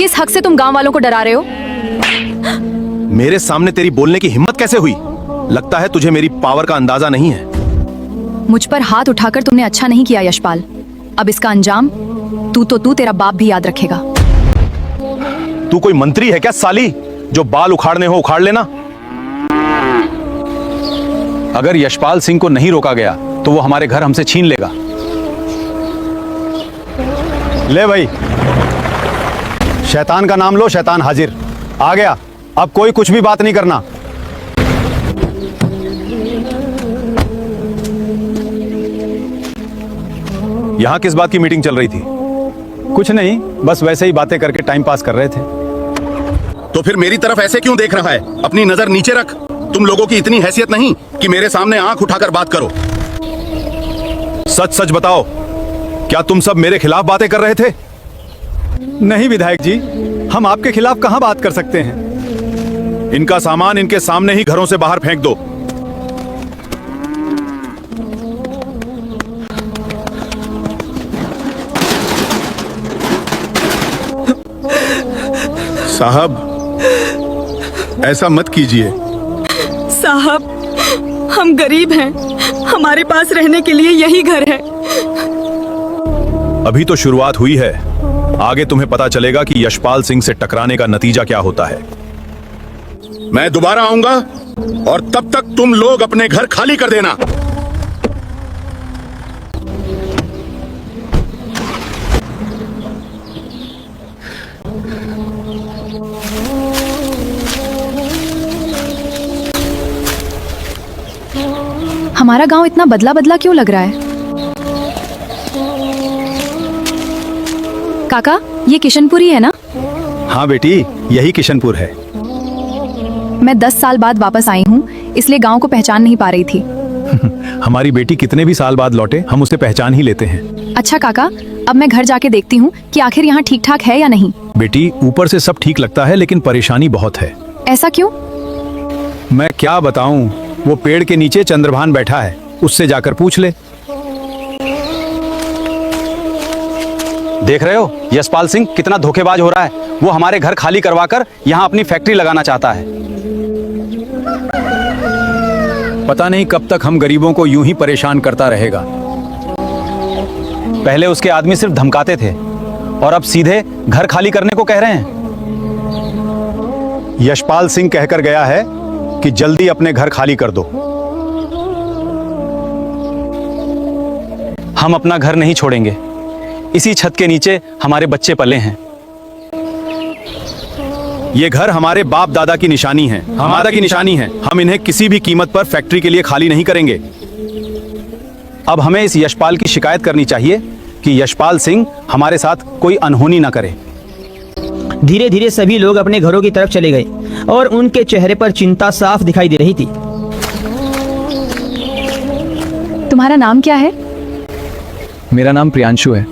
किस हक से तुम गांव वालों को डरा रहे हो? मेरे सामने तेरी बोलने की हिम्मत कैसे हुई? लगता है तुझे मेरी पावर का अंदाजा नहीं है। मुझ पर हाथ उठाकर तुमने अच्छा नहीं किया यशपाल। अब इसका अंजाम तू तेरा बाप भी याद रखेगा। तू कोई मंत्री है क्या साली? जो बाल उखाड़ने हो उखाड़ लेना। अगर यशपाल सिंह को नहीं रोका गया तो वो हमारे घर हमसे छीन लेगा। ले भाई, शैतान का नाम लो, शैतान हाजिर। आ गया, अब कोई कुछ भी बात नहीं करना। यहां किस बात की मीटिंग चल रही थी? कुछ नहीं, बस वैसे ही बातें करके टाइम पास कर रहे थे। तो फिर मेरी तरफ ऐसे क्यों देख रहा है? अपनी नजर नीचे रख। तुम लोगों की इतनी हैसियत नहीं कि मेरे सामने आंख उठाकर बात करो। सच सच बताओ, क्या तुम सब मेरे खिलाफ बातें कर रहे थे? नहीं विधायक जी, हम आपके खिलाफ कहां बात कर सकते हैं। इनका सामान इनके सामने ही घरों से बाहर फेंक दो। साहब, ऐसा मत कीजिए। साहब, हम गरीब हैं, हमारे पास रहने के लिए यही घर है। अभी तो शुरुआत हुई है, आगे तुम्हें पता चलेगा कि यशपाल सिंह से टकराने का नतीजा क्या होता है। मैं दोबारा आऊंगा और तब तक तुम लोग अपने घर खाली कर देना। हमारा गांव इतना बदला बदला क्यों लग रहा है? काका, ये किशनपुरी है ना? हाँ बेटी, यही किशनपुर है। मैं 10 साल बाद वापस आई हूँ, इसलिए गांव को पहचान नहीं पा रही थी। हमारी बेटी कितने भी साल बाद लौटे, हम उसे पहचान ही लेते हैं। अच्छा काका, अब मैं घर जाके देखती हूँ कि आखिर यहाँ ठीक ठाक है या नहीं। बेटी, ऊपर से सब ठीक लगता है लेकिन परेशानी बहुत है। ऐसा क्यों? मैं क्या बताऊं, वो पेड़ के नीचे चंद्रभान बैठा है, उससे जाकर पूछ ले। देख रहे हो यशपाल सिंह कितना धोखेबाज हो रहा है। वो हमारे घर खाली करवाकर यहाँ अपनी फैक्ट्री लगाना चाहता है। पता नहीं कब तक हम गरीबों को यूं ही परेशान करता रहेगा। पहले उसके आदमी सिर्फ धमकाते थे और अब सीधे घर खाली करने को कह रहे हैं। यशपाल सिंह कहकर गया है कि जल्दी अपने घर खाली कर दो। हम अपना घर नहीं छोड़ेंगे। इसी छत के नीचे हमारे बच्चे पले हैं। ये घर हमारे बाप दादा की निशानी है, हमारा की निशानी है। हम इन्हें किसी भी कीमत पर फैक्ट्री के लिए खाली नहीं करेंगे। अब हमें इस यशपाल की शिकायत करनी चाहिए कि यशपाल सिंह हमारे साथ कोई अनहोनी ना करे। धीरे धीरे सभी लोग अपने घरों की तरफ चले गए और उनके चेहरे पर चिंता साफ दिखाई दे रही थी। तुम्हारा नाम क्या है? मेरा नाम प्रियांशु है।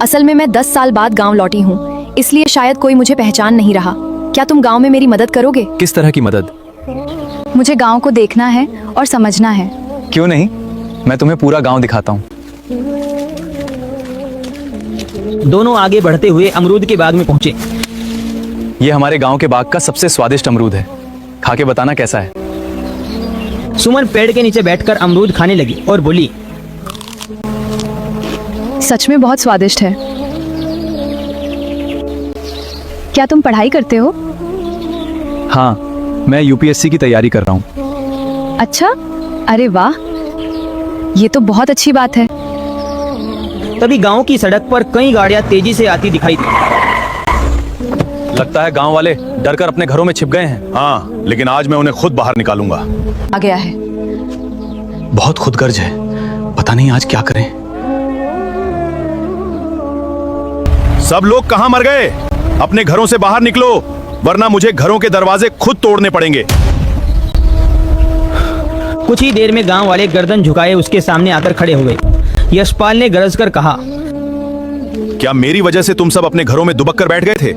असल में मैं 10 साल बाद गांव लौटी हूँ, इसलिए शायद कोई मुझे पहचान नहीं रहा। क्या तुम गांव में मेरी मदद करोगे? किस तरह की मदद? मुझे गांव को देखना है और समझना है। क्यों नहीं, मैं तुम्हें पूरा गांव दिखाता हूँ। दोनों आगे बढ़ते हुए अमरूद के बाग में पहुंचे। ये हमारे गांव के बाग का सबसे स्वादिष्ट अमरूद है, खा के बताना कैसा है। सुमन पेड़ के नीचे बैठकर अमरूद खाने लगी और बोली, सच में बहुत स्वादिष्ट है। क्या तुम पढ़ाई करते हो? हाँ, मैं यूपीएससी की तैयारी कर रहा हूँ। अच्छा, अरे वाह, ये तो बहुत अच्छी बात है। तभी गांव की सड़क पर कई गाड़ियां तेजी से आती दिखाई दी। लगता है गांव वाले डर कर अपने घरों में छिप गए हैं। हाँ, लेकिन आज मैं उन्हें खुद बाहर निकालूंगा। आ गया है। बहुत खुदगर्ज है, पता नहीं आज क्या करें। सब लोग कहां मर गए? अपने घरों से बाहर निकलो, वरना मुझे घरों के दरवाजे खुद तोड़ने पड़ेंगे। कुछ ही देर में गांव वाले गर्दन झुकाए उसके सामने आकर खड़े हो गए। यशपाल ने गरज कर कहा, क्या मेरी वजह से तुम सब अपने घरों में दुबक कर बैठ गए थे?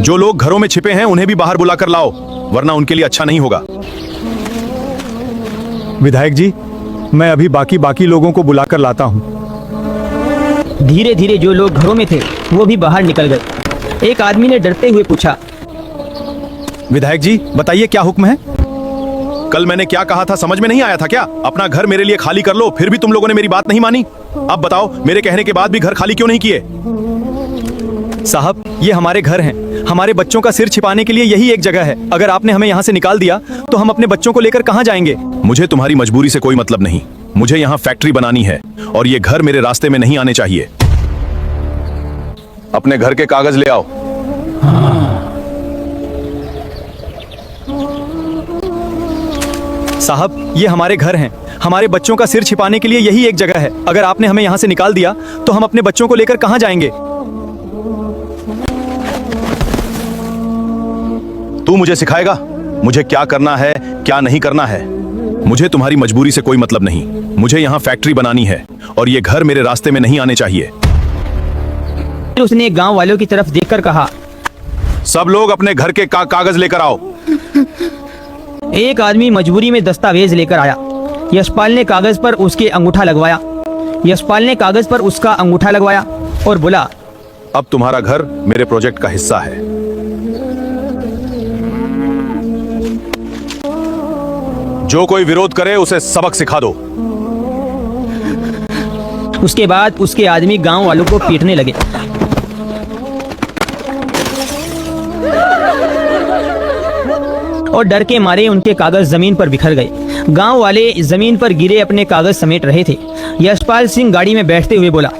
जो लोग घरों में छिपे हैं उन्हें भी बाहर बुलाकर लाओ, वरना उनके लिए अच्छा नहीं होगा। विधायक जी, मैं अभी बाकी लोगों को बुलाकर लाता हूँ। धीरे धीरे जो लोग घरों में थे वो भी बाहर निकल गए। एक आदमी ने डरते हुए पूछा। विधायक जी बताइए क्या हुक्म है? कल मैंने क्या कहा था समझ में नहीं आया था क्या? अपना घर मेरे लिए खाली कर लो, फिर भी तुम लोगों ने मेरी बात नहीं मानी। अब बताओ, मेरे कहने के बाद भी घर खाली क्यों नहीं किए? साहब ये हमारे घर हैं, हमारे बच्चों का सिर छिपाने के लिए यही एक जगह है। अगर आपने हमें यहाँ से निकाल दिया तो हम अपने बच्चों को लेकर कहाँ जाएंगे? मुझे तुम्हारी मजबूरी से कोई मतलब नहीं। मुझे यहाँ फैक्ट्री बनानी है और ये घर मेरे रास्ते में नहीं आने चाहिए। अपने घर के कागज ले आओ। साहब ये हमारे घर हैं, हमारे बच्चों का सिर छिपाने के लिए यही एक जगह है। अगर आपने हमें यहाँ से निकाल दिया तो हम अपने बच्चों को लेकर कहाँ जाएंगे? तू मुझे सिखाएगा मुझे क्या करना है क्या नहीं करना है? मुझे तुम्हारी मजबूरी से कोई मतलब नहीं। मुझे यहाँ फैक्ट्री बनानी है और ये घर मेरे रास्ते में नहीं आने चाहिए। फिर उसने गांव वालों की तरफ देखकर कहा। सब लोग अपने घर के कागज लेकर आओ। एक आदमी मजबूरी में दस्तावेज लेकर आया। यशपाल ने कागज पर उसके अंगूठा लगवाया। यशपाल ने कागज पर उसका अंगूठा लगवाया और बोला, अब तुम्हारा घर मेरे प्रोजेक्ट का हिस्सा है। जो कोई विरोध करे उसे सबक सिखा दो। उसके बाद उसके आदमी गांव वालों को पीटने लगे। और डर के मारे उनके कागज जमीन पर बिखर गए। गांव वाले जमीन पर गिरे अपने कागज समेट रहे थे। यशपाल सिंह गाड़ी में बैठते हुए बोला,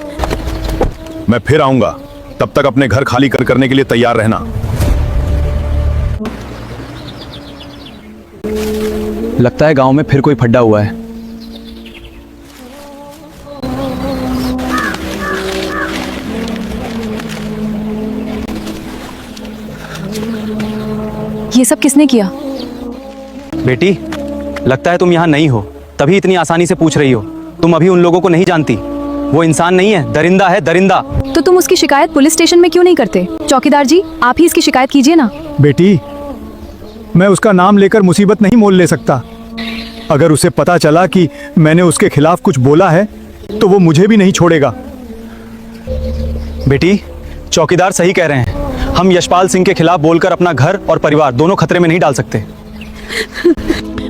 मैं फिर आऊंगा, तब तक अपने घर खाली करने के लिए तैयार रहना। लगता है गांव में फिर कोई फड्डा हुआ है। ये सब किसने किया? बेटी लगता है तुम यहाँ नहीं हो, तभी इतनी आसानी से पूछ रही हो। तुम अभी उन लोगों को नहीं जानती। वो इंसान नहीं है, दरिंदा है, दरिंदा। तो तुम उसकी शिकायत पुलिस स्टेशन में क्यों नहीं करते? चौकीदार जी आप ही इसकी शिकायत कीजिए ना। बेटी मैं उसका नाम लेकर मुसीबत नहीं मोल ले सकता। अगर उसे पता चला कि मैंने उसके खिलाफ कुछ बोला है तो वो मुझे भी नहीं छोड़ेगा। बेटी चौकीदार सही कह रहे हैं। हम यशपाल सिंह के खिलाफ बोलकर अपना घर और परिवार दोनों खतरे में नहीं डाल सकते।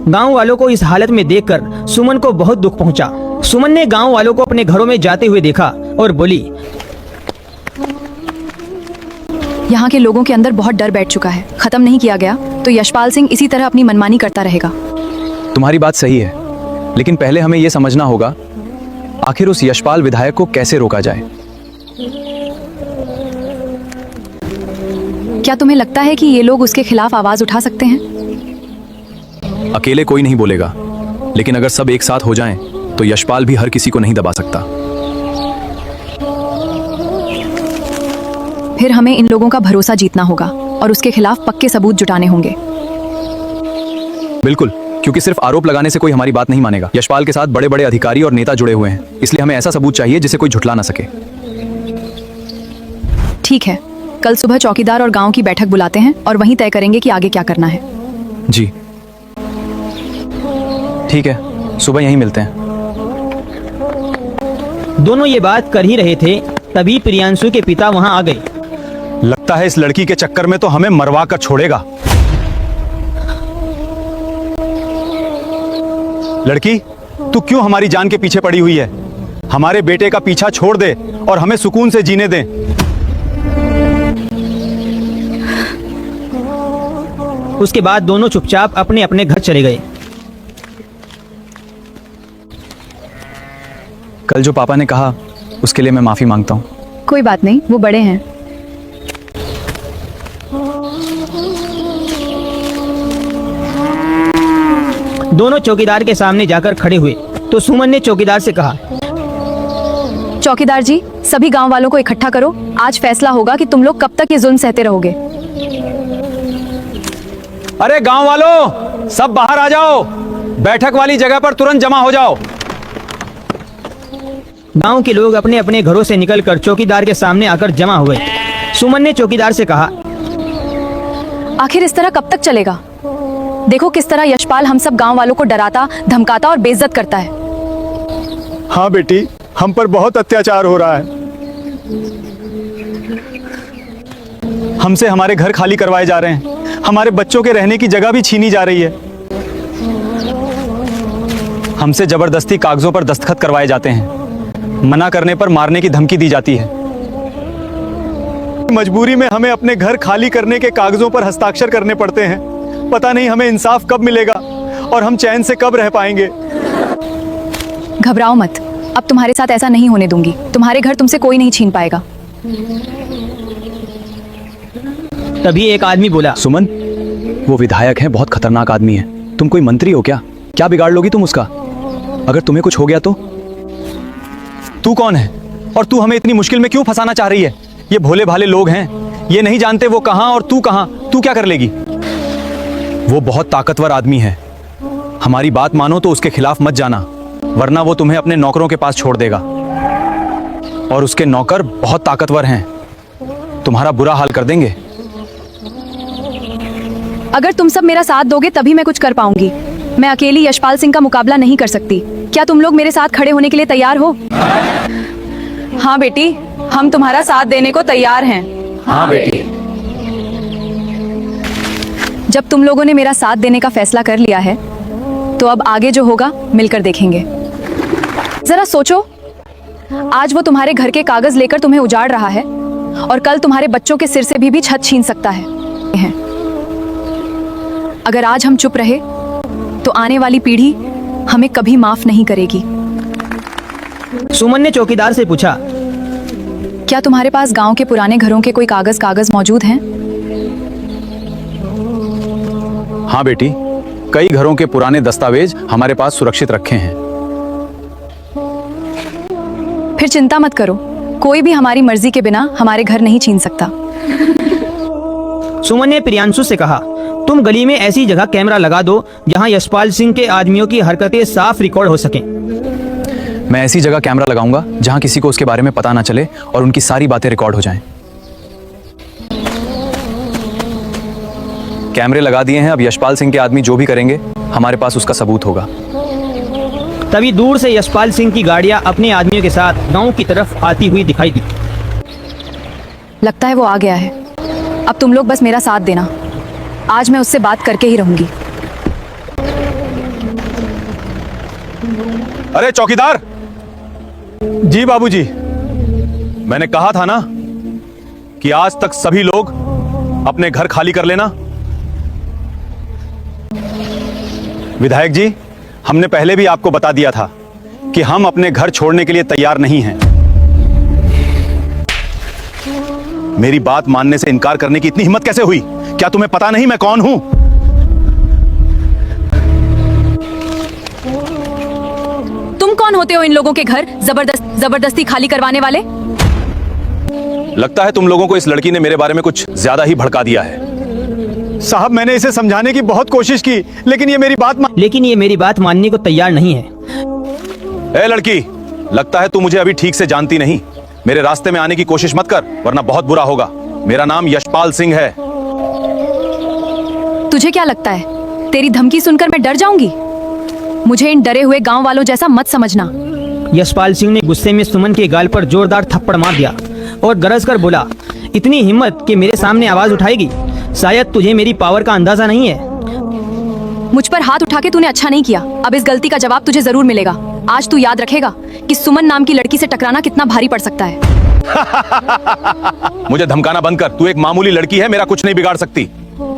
गांव वालों को इस हालत में देखकर सुमन को बहुत दुख पहुंचा। सुमन ने गांव वालों को अपने घरों में जाते हुए देखा और बोली, यहाँ के लोगों के अंदर बहुत डर बैठ चुका है। खत्म नहीं किया गया तो यशपाल सिंह इसी तरह अपनी मनमानी करता रहेगा। तुम्हारी बात सही है, लेकिन पहले हमें यह समझना होगा आखिर उस यशपाल विधायक को कैसे रोका जाए। क्या तुम्हें लगता है कि ये लोग उसके खिलाफ आवाज उठा सकते हैं? अकेले कोई नहीं बोलेगा, लेकिन अगर सब एक साथ हो जाएं, तो यशपाल भी हर किसी को नहीं दबा सकता। फिर हमें इन लोगों का भरोसा जीतना होगा और उसके खिलाफ पक्के सबूत जुटाने होंगे। बिल्कुल, क्योंकि सिर्फ आरोप लगाने से कोई हमारी बात नहीं मानेगा। यशपाल के साथ बड़े बड़े अधिकारी और नेता जुड़े हुए हैं, इसलिए हमें ऐसा सबूत चाहिए जिसे कोई झुठला ना सके। ठीक है, कल सुबह चौकीदार और गांव की बैठक बुलाते हैं और वहीं तय करेंगे कि आगे क्या करना है। जी ठीक है, सुबह यहीं मिलते हैं। दोनों ये बात कर ही रहे थे, तभी प्रियांशु के पिता वहां आ गए। लगता है इस लड़की के चक्कर में तो हमें मरवा कर छोड़ेगा। लड़की तू क्यों हमारी जान के पीछे पड़ी हुई है? हमारे बेटे का पीछा छोड़ दे और हमें सुकून से जीने दे। उसके बाद दोनों चुपचाप अपने अपने घर चले गए। कल जो पापा ने कहा उसके लिए मैं माफी मांगता हूँ। कोई बात नहीं, वो बड़े हैं। दोनों चौकीदार के सामने जाकर खड़े हुए तो सुमन ने चौकीदार से कहा, चौकीदार जी सभी गांव वालों को इकट्ठा करो। आज फैसला होगा कि तुम लोग कब तक ये जुल्म सहते रहोगे। अरे गांव वालों सब बाहर आ जाओ, बैठक वाली जगह पर तुरंत जमा हो जाओ। गांव के लोग अपने अपने घरों से निकलकर चौकीदार के सामने आकर जमा हुए। सुमन ने चौकीदार से कहा, आखिर इस तरह कब तक चलेगा? देखो किस तरह यशपाल हम सब गांव वालों को डराता, धमकाता और बेइज्जत करता है। हाँ बेटी, हम पर बहुत अत्याचार हो रहा है। हमसे हमारे घर खाली करवाए जा रहे हैं, हमारे बच्चों के रहने की जगह भी छीनी जा रही है। हमसे जबरदस्ती कागजों पर दस्तखत करवाए जाते हैं, मना करने पर मारने की धमकी दी जाती है। मजबूरी में हमें अपने घर खाली करने के कागजों पर हस्ताक्षर करने पड़ते हैं। पता नहीं हमें इंसाफ कब मिलेगा और हम चैन से कब रह पाएंगे। घबराओ मत, अब तुम्हारे साथ ऐसा नहीं होने दूंगी। तुम्हारे घर तुमसे कोई नहीं छीन पाएगा। तभी एक आदमी बोला, सुमन, वो विधायक है, बहुत खतरनाक आदमी है। तुम कोई मंत्री हो क्या? क्या बिगाड़ लोगी तुम उसका? अगर तुम्हें कुछ हो गया तो? तू कौन है और तू हमें इतनी मुश्किल में क्यों फंसाना चाह रही है? ये भोले भाले लोग हैं, ये नहीं जानते वो कहां और तू कहां। तू क्या कर लेगी? वो बहुत ताकतवर आदमी है, हमारी बात मानो तो उसके खिलाफ मत जाना, वरना वो तुम्हें अपने नौकरों के पास छोड़ देगा। और उसके नौकर बहुत ताकतवर हैं, तुम्हारा बुरा हाल कर देंगे। अगर तुम सब मेरा साथ दोगे तभी मैं कुछ कर पाऊंगी। मैं अकेली यशपाल सिंह का मुकाबला नहीं कर सकती। क्या तुम लोग मेरे साथ खड़े होने के लिए तैयार हो? हाँ बेटी, हम तुम्हारा साथ देने को तैयार हैं। हाँ बेटी। जब तुम लोगों ने मेरा साथ देने का फैसला कर लिया है तो अब आगे जो होगा मिलकर देखेंगे। जरा सोचो, आज वो तुम्हारे घर के कागज लेकर तुम्हें उजाड़ रहा है और कल तुम्हारे बच्चों के सिर से भी छत छीन सकता है। अगर आज हम चुप रहे तो आने वाली पीढ़ी हमें कभी माफ नहीं करेगी। सुमन ने चौकीदार से पूछा, क्या तुम्हारे पास गांव के पुराने घरों के कोई कागज मौजूद हैं? हाँ बेटी, कई घरों के पुराने दस्तावेज हमारे पास सुरक्षित रखे हैं। फिर चिंता मत करो, कोई भी हमारी मर्जी के बिना हमारे घर नहीं छीन सकता। सुमन ने प्रियांशु से कहा, तुम गली में ऐसी जगह कैमरा लगा दो जहां यशपाल सिंह के आदमियों की हरकतें साफ रिकॉर्ड हो सकें। मैं ऐसी जगह कैमरा लगाऊंगा जहां किसी को उसके बारे में पता ना चले और उनकी सारी बातें रिकॉर्ड हो जाएं। कैमरे लगा दिए हैं, अब यशपाल सिंह के आदमी जो भी करेंगे हमारे पास उसका सबूत होगा। तभी दूर से यशपाल सिंह की गाड़ियां अपने आदमियों के साथ गांव की तरफ आती हुई दिखाई दी। लगता है वो आ गया है। अब तुम लोग बस मेरा साथ देना, आज मैं उससे बात करके ही रहूंगी। अरे चौकीदार! जी बाबूजी। मैंने कहा था ना कि आज तक सभी लोग अपने घर खाली कर लेना। विधायक जी, हमने पहले भी आपको बता दिया था कि हम अपने घर छोड़ने के लिए तैयार नहीं हैं। मेरी बात मानने से इनकार करने की इतनी हिम्मत कैसे हुई? क्या तुम्हें पता नहीं मैं कौन हूं? तुम कौन होते हो इन लोगों के घर जबरदस्ती खाली करवाने वाले? लगता है तुम लोगों को इस लड़की ने मेरे बारे में कुछ ज्यादा ही भड़का दिया है। साहब, मैंने इसे समझाने की बहुत कोशिश की, लेकिन ये मेरी बात मानने को तैयार नहीं है। ए लड़की, लगता है तू मुझे अभी ठीक से जानती नहीं। मेरे रास्ते में आने की कोशिश मत कर, वरना बहुत बुरा होगा। मेरा नाम यशपाल सिंह है। तुझे क्या लगता है तेरी धमकी सुनकर मैं डर जाऊंगी? मुझे इन डरे हुए गांव वालों जैसा मत समझना। यशपाल सिंह ने गुस्से में सुमन के गाल पर जोरदार थप्पड़ मार दिया और गरज कर बोला, इतनी हिम्मत कि मेरे सामने आवाज उठाएगी? शायद तुझे मेरी पावर का अंदाजा नहीं है। मुझ पर हाथ उठा के तूने अच्छा नहीं किया। अब इस गलती का जवाब तुझे जरूर मिलेगा। आज तू याद रखेगा कि सुमन नाम की लड़की से टकराना कितना भारी पड़ सकता है। मुझे धमकाना बंद कर। तू एक मामूली लड़की है, मेरा कुछ नहीं बिगाड़ सकती।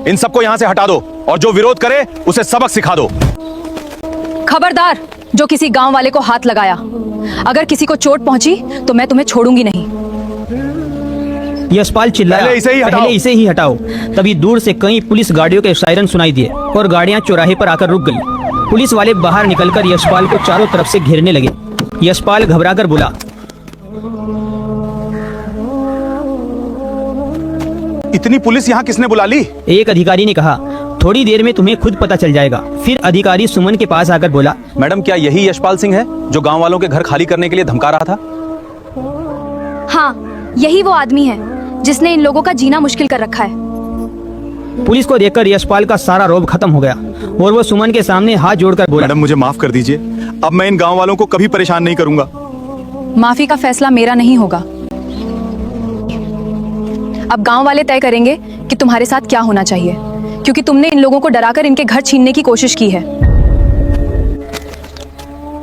इन सबको यहाँ से हटा दो और जो विरोध करे उसे सबक सिखा दो। खबरदार, जो किसी गांव वाले को हाथ लगाया, अगर किसी को चोट पहुंची तो मैं तुम्हें छोड़ूंगी नहीं। यशपाल चिल्लाया, पहले इसे ही हटाओ। तभी दूर से कई पुलिस गाड़ियों के सायरन सुनाई दिए और गाड़ियां चौराहे पर आकर रुक गई। पुलिस वाले बाहर निकलकर यशपाल को चारों तरफ से घेरने लगे। यशपाल घबराकर बोला, इतनी पुलिस यहाँ किसने बुला ली? एक अधिकारी ने कहा, थोड़ी देर में तुम्हें खुद पता चल जाएगा। फिर अधिकारी सुमन के पास आकर बोला, मैडम, क्या यही यशपाल सिंह है जो गांव वालों के घर खाली करने के लिए धमका रहा था? हाँ, यही वो आदमी है जिसने इन लोगों का जीना मुश्किल कर रखा है। पुलिस को देखकर यशपाल का सारा रौब खत्म हो गया और वो सुमन के सामने हाथ जोड़कर बोला, मैडम, मुझे माफ कर दीजिए। अब मैं इन गांव वालों को कभी परेशान नहीं करूंगा। माफी का फैसला मेरा नहीं होगा। अब गांव वाले तय करेंगे कि तुम्हारे साथ क्या होना चाहिए, क्योंकि तुमने इन लोगों को डराकर इनके घर छीनने की कोशिश की है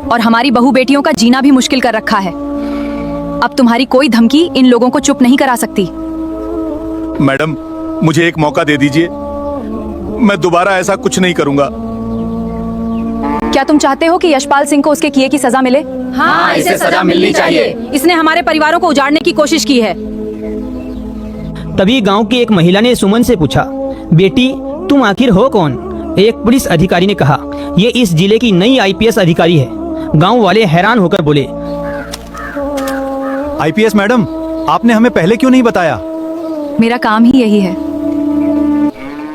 और हमारी बहू बेटियों का जीना भी मुश्किल कर रखा है। अब तुम्हारी कोई धमकी इन लोगों को चुप नहीं करा सकती। मैडम, मुझे एक मौका दे दीजिए, मैं दोबारा ऐसा कुछ नहीं करूंगा। क्या तुम चाहते हो कि यशपाल सिंह को उसके किए की सजा मिले? हाँ, इसे सजा मिलनी चाहिए। इसने हमारे परिवारों को उजाड़ने की कोशिश की है। तभी गांव की एक महिला ने सुमन से पूछा, बेटी तुम आखिर हो कौन? एक पुलिस अधिकारी ने कहा, ये इस जिले की नई आईपीएस अधिकारी है। गांव वाले हैरान होकर बोले, आईपीएस मैडम, आपने हमें पहले क्यों नहीं बताया? मेरा काम ही यही है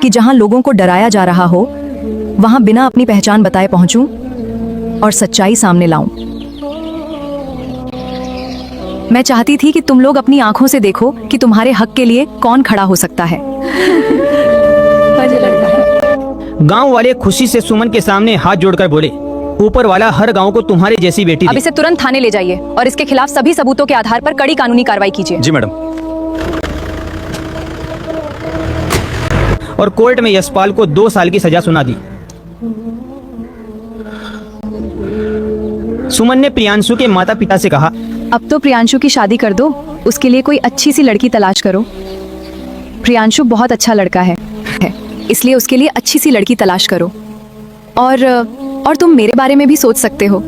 कि जहां लोगों को डराया जा रहा हो वहां बिना अपनी पहचान बताए पहुंचूं और सच्चाई सामने लाऊं। मैं चाहती थी कि तुम लोग अपनी आंखों से देखो कि तुम्हारे हक के लिए कौन खड़ा हो सकता है। गांव वाले खुशी से सुमन के सामने हाथ जोड़कर बोले, ऊपर वाला हर गांव को तुम्हारे जैसी बेटी अब दे। इसे तुरंत थाने ले जाइए और इसके खिलाफ सभी सबूतों के आधार पर कड़ी कानूनी कार्रवाई कीजिए। जी मैडम। और कोर्ट में यशपाल को 2 साल की सजा सुना दी। सुमन ने प्रियांशु के माता पिता से कहा, अब तो प्रियांशु की शादी कर दो, उसके लिए कोई अच्छी सी लड़की तलाश करो। प्रियांशु बहुत अच्छा लड़का है, इसलिए उसके लिए अच्छी सी लड़की तलाश करो। और तुम मेरे बारे में भी सोच सकते हो।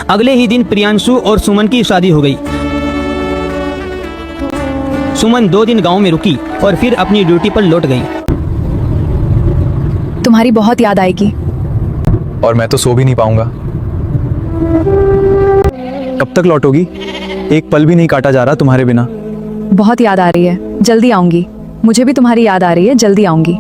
अगले ही दिन प्रियांशु और सुमन की शादी हो गई। सुमन 2 दिन गांव में रुकी और फिर अपनी ड्यूटी पर लौट गई। तुम्हारी बहुत याद आएगी। और मैं तो सो भी नहीं पाऊंगा। कब तक लौटोगी? एक पल भी नहीं काटा जा रहा तुम्हारे बिना। बहुत याद आ रही है, जल्दी आऊंगी। मुझे भी तुम्हारी याद आ रही है, जल्दी आऊंगी।